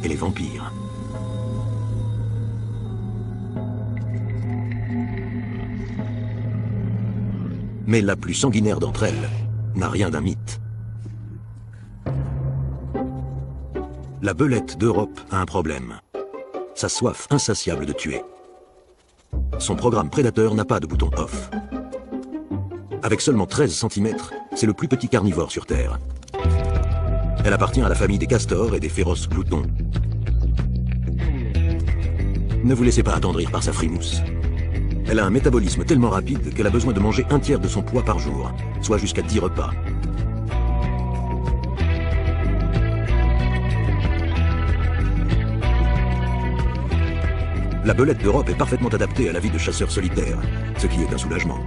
et les vampires. Mais la plus sanguinaire d'entre elles n'a rien d'un mythe. La belette d'Europe a un problème. Sa soif insatiable de tuer. Son programme prédateur n'a pas de bouton off. Avec seulement 13 cm, c'est le plus petit carnivore sur Terre. Elle appartient à la famille des castors et des féroces gloutons. Ne vous laissez pas attendrir par sa frimousse. Elle a un métabolisme tellement rapide qu'elle a besoin de manger un tiers de son poids par jour, soit jusqu'à 10 repas. La belette d'Europe est parfaitement adaptée à la vie de chasseur solitaire, ce qui est un soulagement.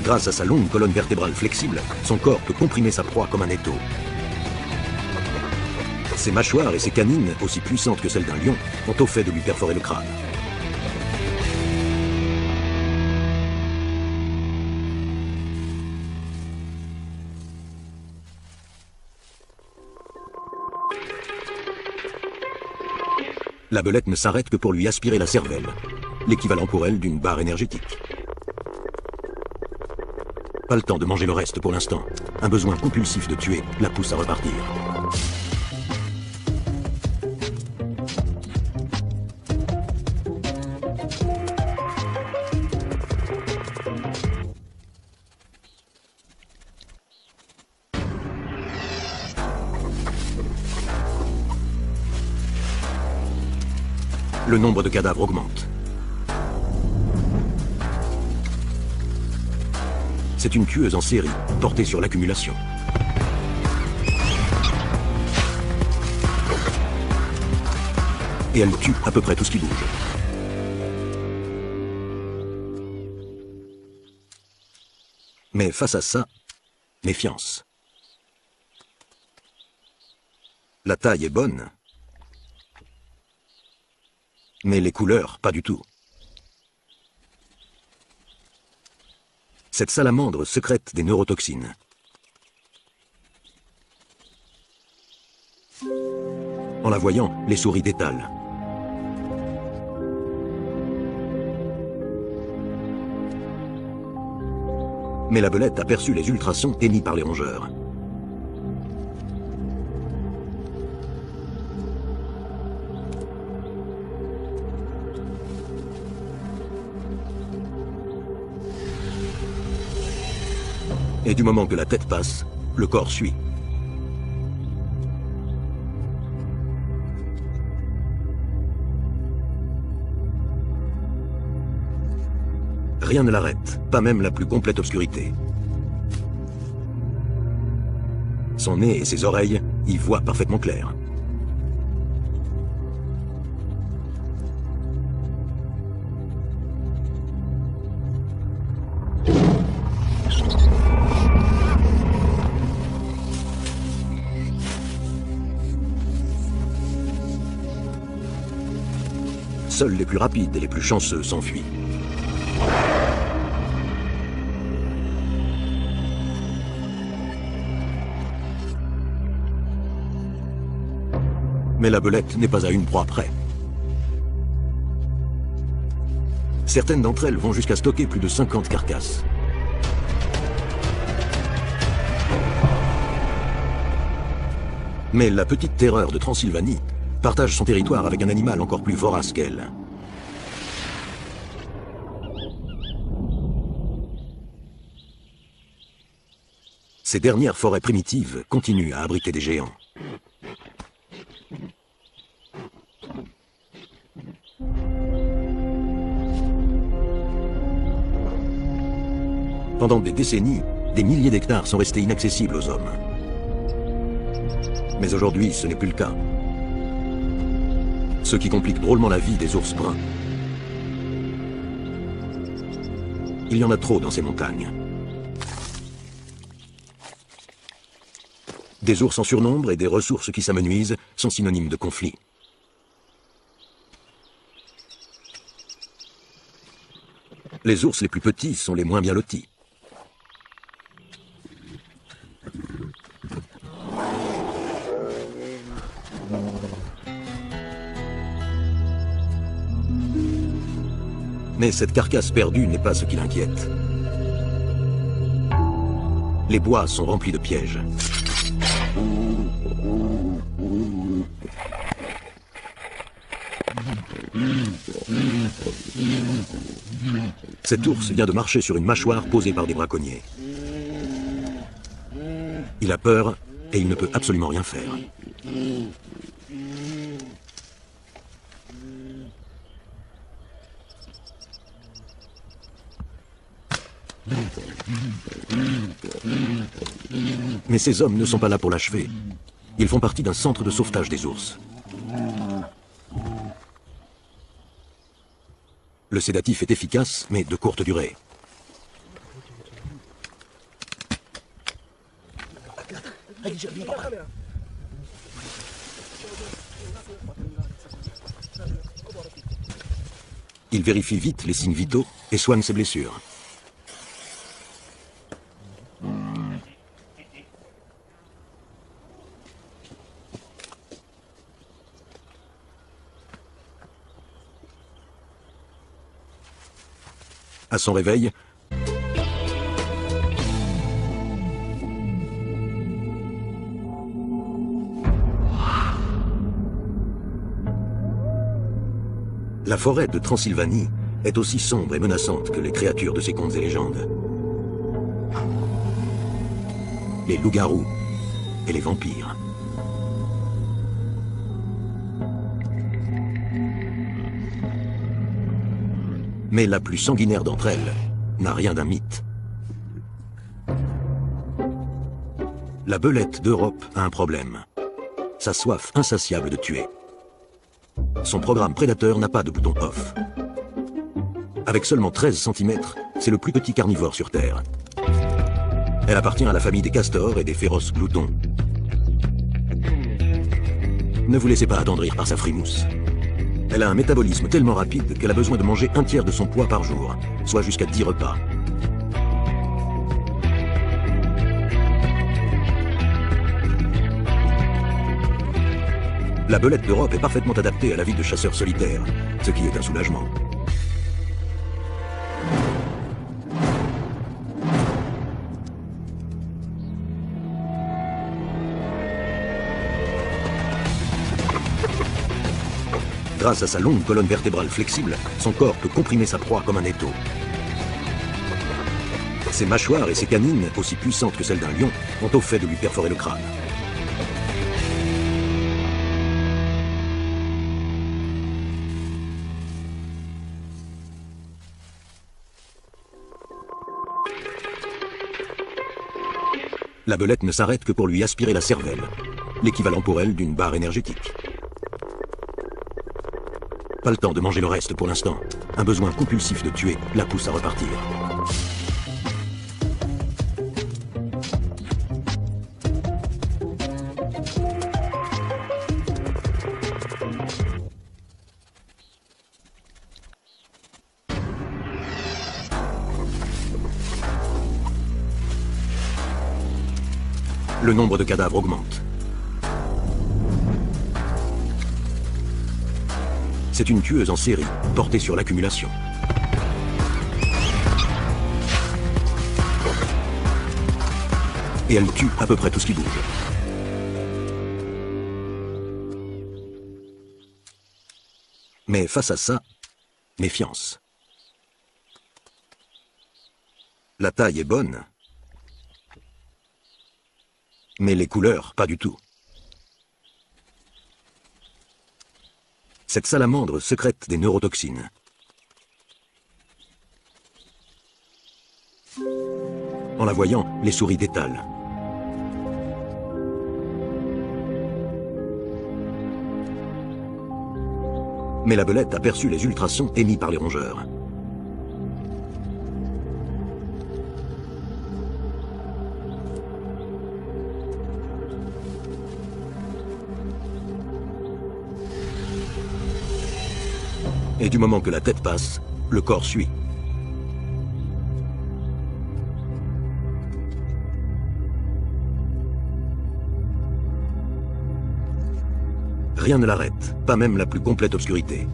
Grâce à sa longue colonne vertébrale flexible, son corps peut comprimer sa proie comme un étau. Ses mâchoires et ses canines, aussi puissantes que celles d'un lion, ont au fait de lui perforer le crâne. La belette ne s'arrête que pour lui aspirer la cervelle, l'équivalent pour elle d'une barre énergétique. Pas le temps de manger le reste pour l'instant. Un besoin compulsif de tuer la pousse à repartir. Le nombre de cadavres augmente. C'est une tueuse en série, portée sur l'accumulation. Et elle tue à peu près tout ce qui bouge. Mais face à ça, méfiance. La taille est bonne, mais les couleurs, pas du tout. Cette salamandre sécrète des neurotoxines. En la voyant, les souris détalent. Mais la belette a perçu les ultrasons émis par les rongeurs. Et du moment que la tête passe, le corps suit. Rien ne l'arrête, pas même la plus complète obscurité. Son nez et ses oreilles y voient parfaitement clair. Seuls les plus rapides et les plus chanceux s'enfuient. Mais la belette n'est pas à une proie près. Certaines d'entre elles vont jusqu'à stocker plus de 50 carcasses. Mais la petite terreur de Transylvanie partage son territoire avec un animal encore plus vorace qu'elle. Ces dernières forêts primitives continuent à abriter des géants. Pendant des décennies, des milliers d'hectares sont restés inaccessibles aux hommes. Mais aujourd'hui, ce n'est plus le cas. Ce qui complique drôlement la vie des ours bruns. Il y en a trop dans ces montagnes. Des ours en surnombre et des ressources qui s'amenuisent sont synonymes de conflit. Les ours les plus petits sont les moins bien lotis. Mais cette carcasse perdue n'est pas ce qui l'inquiète. Les bois sont remplis de pièges. Cet ours vient de marcher sur une mâchoire posée par des braconniers. Il a peur et il ne peut absolument rien faire. Mais ces hommes ne sont pas là pour l'achever. Ils font partie d'un centre de sauvetage des ours. Le sédatif est efficace, mais de courte durée. Il vérifie vite les signes vitaux et soigne ses blessures. À son réveil, la forêt de Transylvanie est aussi sombre et menaçante que les créatures de ces contes et légendes. Les loups-garous et les vampires. Mais la plus sanguinaire d'entre elles n'a rien d'un mythe. La belette d'Europe a un problème. Sa soif insatiable de tuer. Son programme prédateur n'a pas de bouton off. Avec seulement 13 cm, c'est le plus petit carnivore sur Terre. Elle appartient à la famille des castors et des féroces gloutons. Ne vous laissez pas attendrir par sa frimousse. Elle a un métabolisme tellement rapide qu'elle a besoin de manger un tiers de son poids par jour, soit jusqu'à 10 repas. La belette d'Europe est parfaitement adaptée à la vie de chasseur solitaire, ce qui est un soulagement. Grâce à sa longue colonne vertébrale flexible, son corps peut comprimer sa proie comme un étau. Ses mâchoires et ses canines, aussi puissantes que celles d'un lion, ont au fait de lui perforer le crâne. La belette ne s'arrête que pour lui aspirer la cervelle, l'équivalent pour elle d'une barre énergétique. Pas le temps de manger le reste pour l'instant. Un besoin compulsif de tuer la pousse à repartir. Le nombre de cadavres augmente. C'est une tueuse en série, portée sur l'accumulation. Et elle tue à peu près tout ce qui bouge. Mais face à ça, méfiance. La taille est bonne, mais les couleurs, pas du tout. Cette salamandre sécrète des neurotoxines. En la voyant, les souris détalent. Mais la belette a perçu les ultrasons émis par les rongeurs. Et du moment que la tête passe, le corps suit. Rien ne l'arrête, pas même la plus complète obscurité.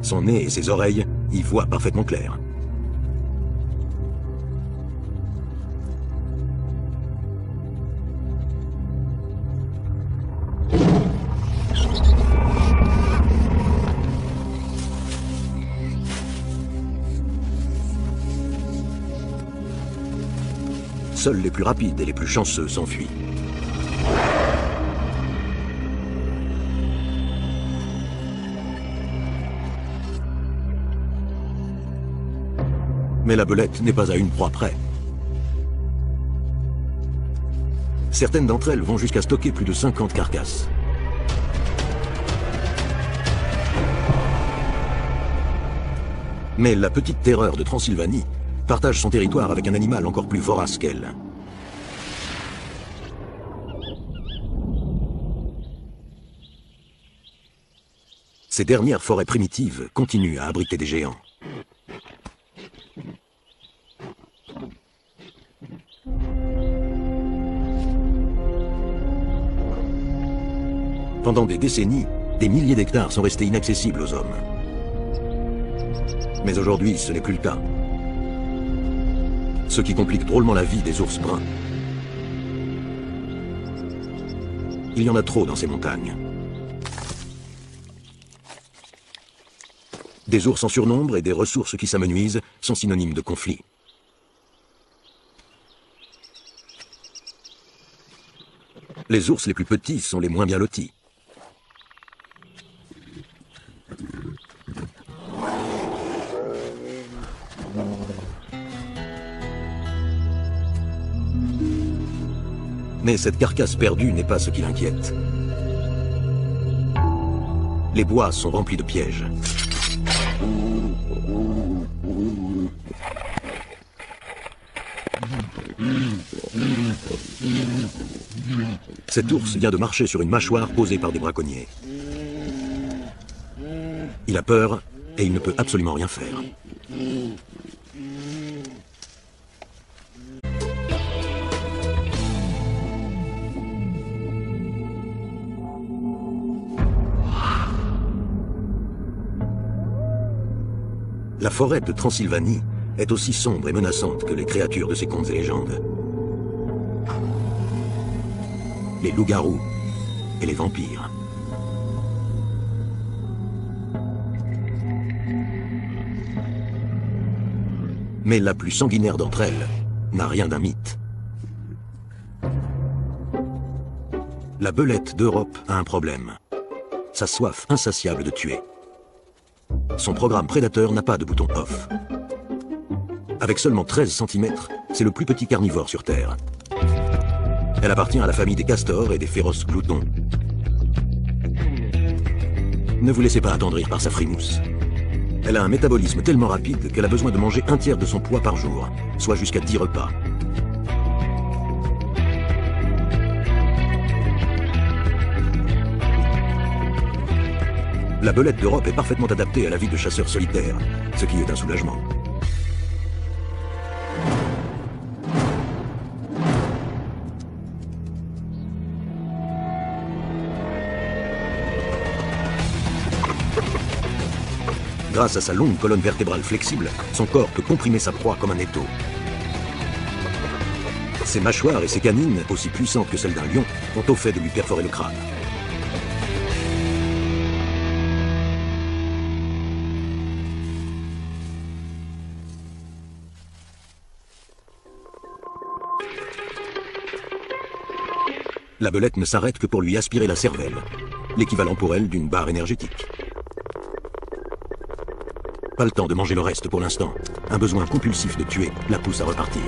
Son nez et ses oreilles y voient parfaitement clair. Seuls les plus rapides et les plus chanceux s'enfuient. Mais la belette n'est pas à une proie près. Certaines d'entre elles vont jusqu'à stocker plus de 50 carcasses. Mais la petite terreur de Transylvanie partage son territoire avec un animal encore plus vorace qu'elle. Ces dernières forêts primitives continuent à abriter des géants. Pendant des décennies, des milliers d'hectares sont restés inaccessibles aux hommes. Mais aujourd'hui, ce n'est plus le cas. Ce qui complique drôlement la vie des ours bruns. Il y en a trop dans ces montagnes. Des ours en surnombre et des ressources qui s'amenuisent sont synonymes de conflit. Les ours les plus petits sont les moins bien lotis. Mais cette carcasse perdue n'est pas ce qui l'inquiète. Les bois sont remplis de pièges. Cet ours vient de marcher sur une mâchoire posée par des braconniers. Il a peur et il ne peut absolument rien faire. La forêt de Transylvanie est aussi sombre et menaçante que les créatures de ces contes et légendes. Les loups-garous et les vampires. Mais la plus sanguinaire d'entre elles n'a rien d'un mythe. La belette d'Europe a un problème. Sa soif insatiable de tuer. Son programme prédateur n'a pas de bouton off. Avec seulement 13 cm, c'est le plus petit carnivore sur Terre. Elle appartient à la famille des castors et des féroces gloutons. Ne vous laissez pas attendrir par sa frimousse. Elle a un métabolisme tellement rapide qu'elle a besoin de manger un tiers de son poids par jour, soit jusqu'à 10 repas. La belette d'Europe est parfaitement adaptée à la vie de chasseur solitaire, ce qui est un soulagement. Grâce à sa longue colonne vertébrale flexible, son corps peut comprimer sa proie comme un étau. Ses mâchoires et ses canines, aussi puissantes que celles d'un lion, ont au fait de lui perforer le crâne. La belette ne s'arrête que pour lui aspirer la cervelle, l'équivalent pour elle d'une barre énergétique. Pas le temps de manger le reste pour l'instant. Un besoin compulsif de tuer la pousse à repartir.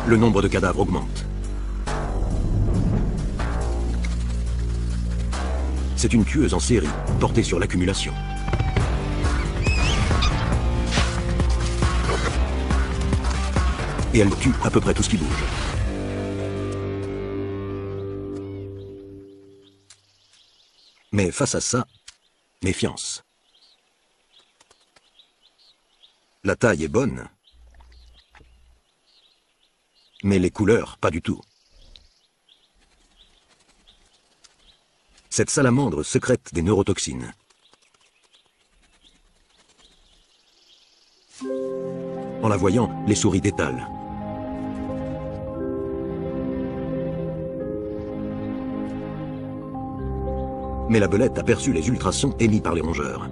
Le nombre de cadavres augmente. C'est une tueuse en série, portée sur l'accumulation. et elle tue à peu près tout ce qui bouge. Mais face à ça, méfiance. La taille est bonne, mais les couleurs, pas du tout. Cette salamandre sécrète des neurotoxines. En la voyant, les souris détalent. Mais la belette a perçu les ultrasons émis par les rongeurs.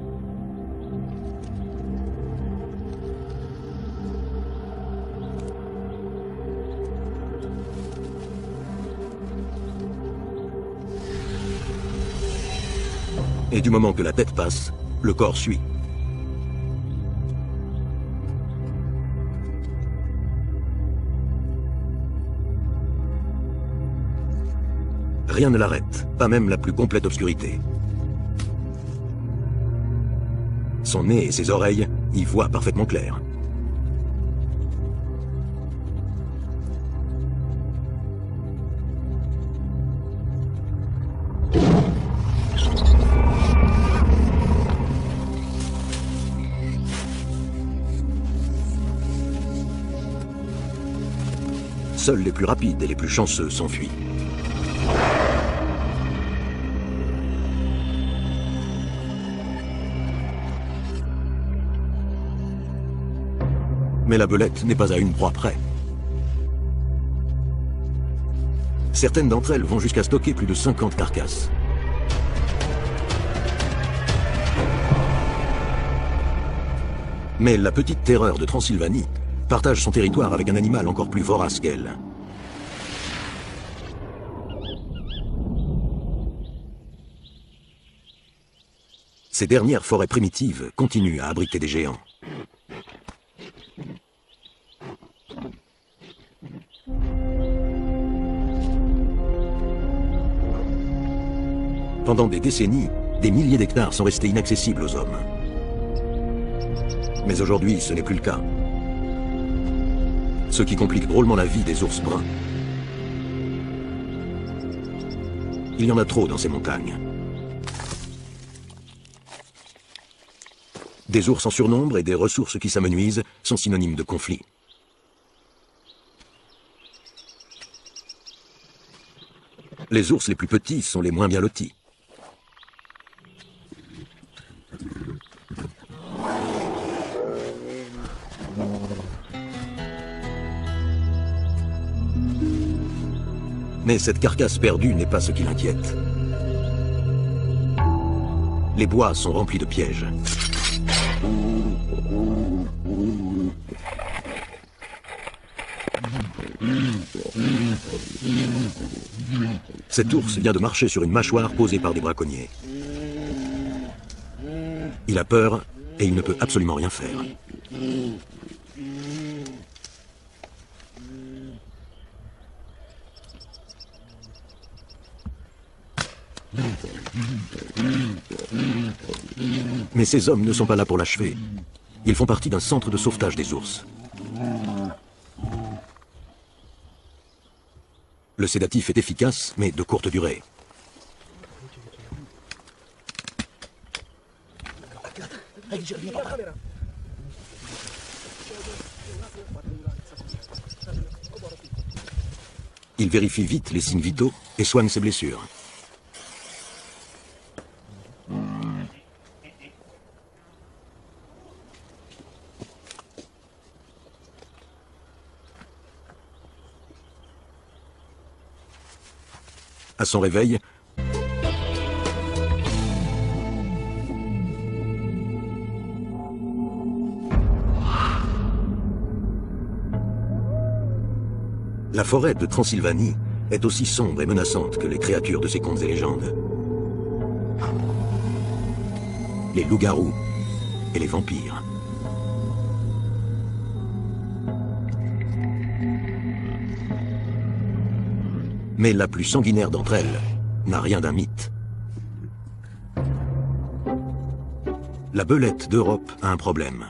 Et du moment que la tête passe, le corps suit. Rien ne l'arrête, pas même la plus complète obscurité. Son nez et ses oreilles y voient parfaitement clair. Seuls les plus rapides et les plus chanceux s'enfuient. Mais la belette n'est pas à une proie près. Certaines d'entre elles vont jusqu'à stocker plus de 50 carcasses. Mais la petite terreur de Transylvanie partage son territoire avec un animal encore plus vorace qu'elle. Ces dernières forêts primitives continuent à abriter des géants. Pendant des décennies, des milliers d'hectares sont restés inaccessibles aux hommes. Mais aujourd'hui, ce n'est plus le cas. Ce qui complique drôlement la vie des ours bruns. Il y en a trop dans ces montagnes. Des ours en surnombre et des ressources qui s'amenuisent sont synonymes de conflit. Les ours les plus petits sont les moins bien lotis. Mais cette carcasse perdue n'est pas ce qui l'inquiète. Les bois sont remplis de pièges. Cet ours vient de marcher sur une mâchoire posée par des braconniers. Il a peur et il ne peut absolument rien faire. Mais ces hommes ne sont pas là pour l'achever. Ils font partie d'un centre de sauvetage des ours. Le sédatif est efficace, mais de courte durée. Il vérifie vite les signes vitaux et soigne ses blessures. À son réveil, la forêt de Transylvanie est aussi sombre et menaçante que les créatures de ces contes et légendes. Les loups-garous et les vampires. Mais la plus sanguinaire d'entre elles n'a rien d'un mythe. La belette d'Europe a un problème.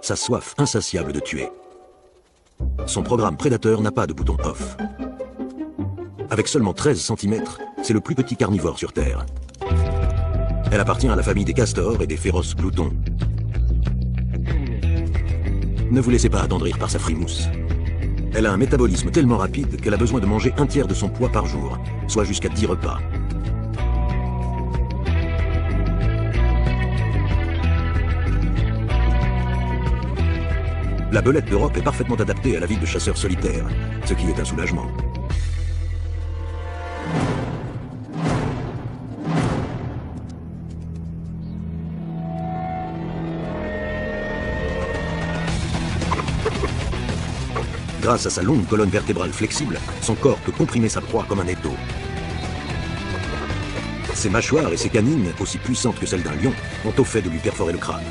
Sa soif insatiable de tuer. Son programme prédateur n'a pas de bouton off. Avec seulement 13 cm, c'est le plus petit carnivore sur Terre. Elle appartient à la famille des castors et des féroces gloutons. Ne vous laissez pas attendrir par sa frimousse. Elle a un métabolisme tellement rapide qu'elle a besoin de manger un tiers de son poids par jour, soit jusqu'à 10 repas. La belette d'Europe est parfaitement adaptée à la vie de chasseur solitaire, ce qui est un soulagement. Grâce à sa longue colonne vertébrale flexible, son corps peut comprimer sa proie comme un étau. Ses mâchoires et ses canines, aussi puissantes que celles d'un lion, ont au fait de lui perforer le crâne.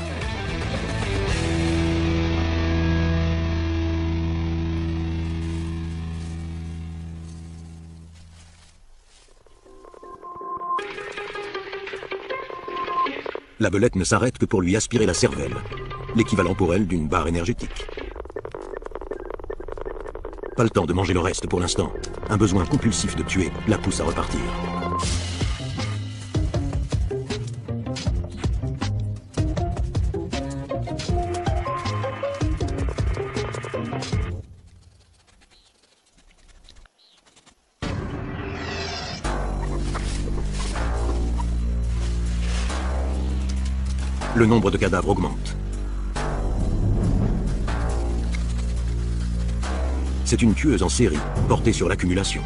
La belette ne s'arrête que pour lui aspirer la cervelle, l'équivalent pour elle d'une barre énergétique. Pas le temps de manger le reste pour l'instant. Un besoin compulsif de tuer la pousse à repartir. Le nombre de cadavres augmente. C'est une tueuse en série, portée sur l'accumulation.